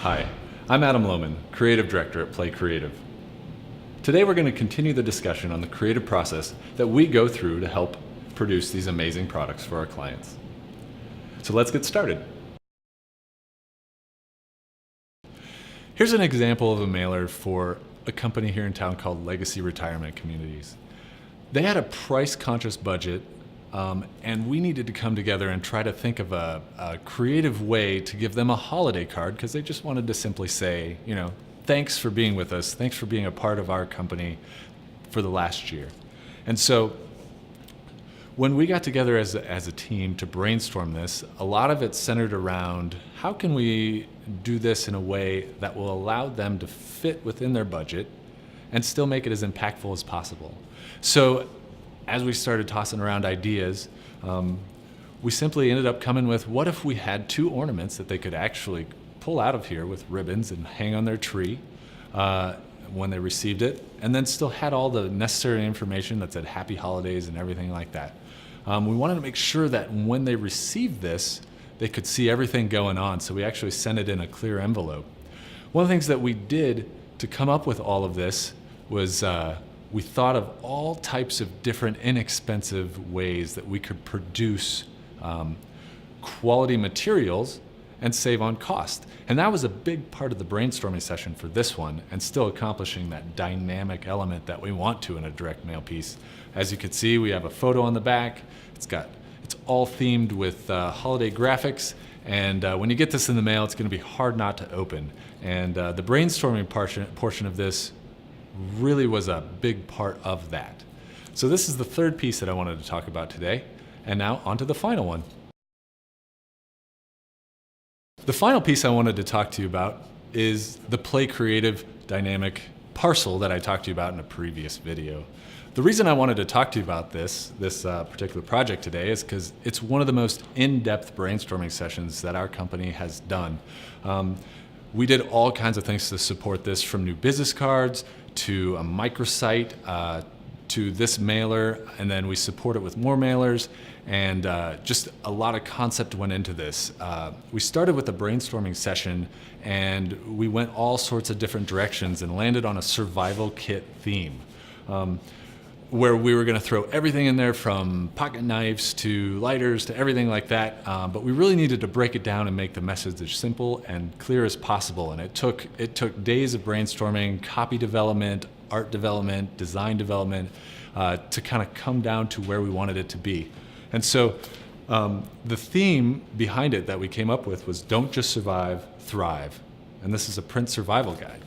Hi, I'm Adam Lohman, Creative Director at Play Creative. Today we're going to continue the discussion on the creative process that we go through to help produce these amazing products for our clients. So let's get started. Here's an example of a mailer for a company here in town called Legacy Retirement Communities. They had a price-conscious budget, and we needed to come together and try to think of a creative way to give them a holiday card, because they just wanted to simply say, thanks for being with us, thanks for being a part of our company for the last year. And so when we got together as a team to brainstorm this, a lot of it centered around how can we do this in a way that will allow them to fit within their budget and still make it as impactful as possible. So as we started tossing around ideas, we simply ended up coming with, what if we had two ornaments that they could actually pull out of here with ribbons and hang on their tree when they received it, and then still had all the necessary information that said happy holidays and everything like that. We wanted to make sure that when they received this, they could see everything going on, so we actually sent it in a clear envelope. One of the things that we did to come up with all of this was we thought of all types of different inexpensive ways that we could produce quality materials and save on cost. And that was a big part of the brainstorming session for this one, and still accomplishing that dynamic element that we want to in a direct mail piece. As you can see, we have a photo on the back. It's all themed with holiday graphics, and when you get this in the mail, it's going to be hard not to open. And the brainstorming portion of this really was a big part of that. So this is the third piece that I wanted to talk about today, and now on to the final one. The final piece I wanted to talk to you about is the Play Creative dynamic parcel that I talked to you about in a previous video. The reason I wanted to talk to you about this particular project today is because it's one of the most in-depth brainstorming sessions that our company has done. We did all kinds of things to support this, from new business cards to a microsite to this mailer, and then we support it with more mailers, and just a lot of concept went into this. We started with a brainstorming session, and we went all sorts of different directions and landed on a survival kit theme, where we were going to throw everything in there, from pocket knives to lighters to everything like that, but we really needed to break it down and make the message as simple and clear as possible. And it took days of brainstorming, copy development, art development, design development, to kind of come down to where we wanted it to be. And so the theme behind it that we came up with was don't just survive, thrive. And this is a print survival guide.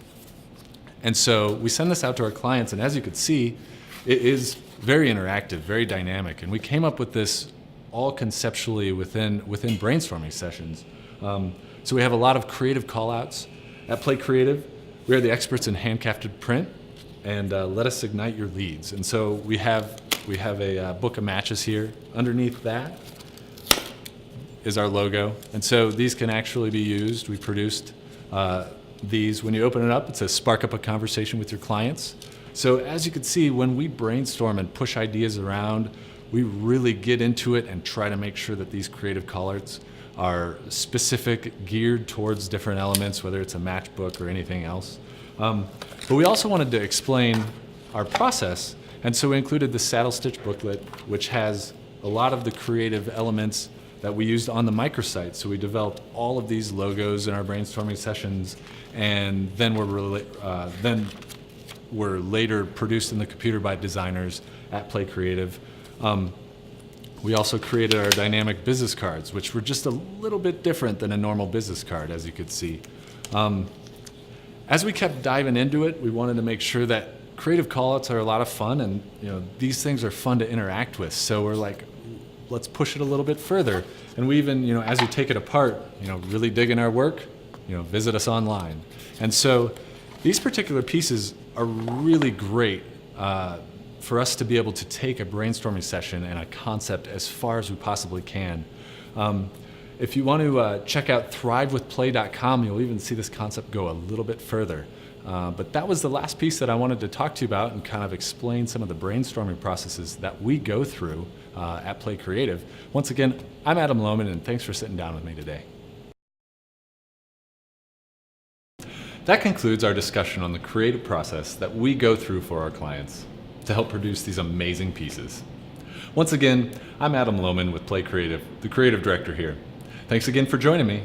And so we send this out to our clients, and as you could see, it is very interactive, very dynamic. And we came up with this all conceptually within brainstorming sessions. So we have a lot of creative call-outs. At Play Creative, we are the experts in handcrafted print, and let us ignite your leads. And so we have a book of matches here. Underneath that is our logo. And so these can actually be used. We produced these. When you open it up, it says spark up a conversation with your clients. So as you can see, when we brainstorm and push ideas around, we really get into it and try to make sure that these creative call-outs are specific, geared towards different elements, whether it's a matchbook or anything else. But we also wanted to explain our process, and so we included the Saddle Stitch booklet, which has a lot of the creative elements that we used on the microsite. So we developed all of these logos in our brainstorming sessions, and then were later produced in the computer by designers at Play Creative. We also created our dynamic business cards, which were just a little bit different than a normal business card, as you could see. As we kept diving into it, we wanted to make sure that creative callouts are a lot of fun, and these things are fun to interact with. So we're like, let's push it a little bit further. And we even, as we take it apart, really dig in our work, visit us online. And so these particular pieces are really great for us to be able to take a brainstorming session and a concept as far as we possibly can. If you want to check out thrivewithplay.com, you'll even see this concept go a little bit further. But that was the last piece that I wanted to talk to you about and kind of explain some of the brainstorming processes that we go through at Play Creative. Once again, I'm Adam Lohman, and thanks for sitting down with me today. That concludes our discussion on the creative process that we go through for our clients to help produce these amazing pieces. Once again, I'm Adam Lohman with Play Creative, the creative director here. Thanks again for joining me,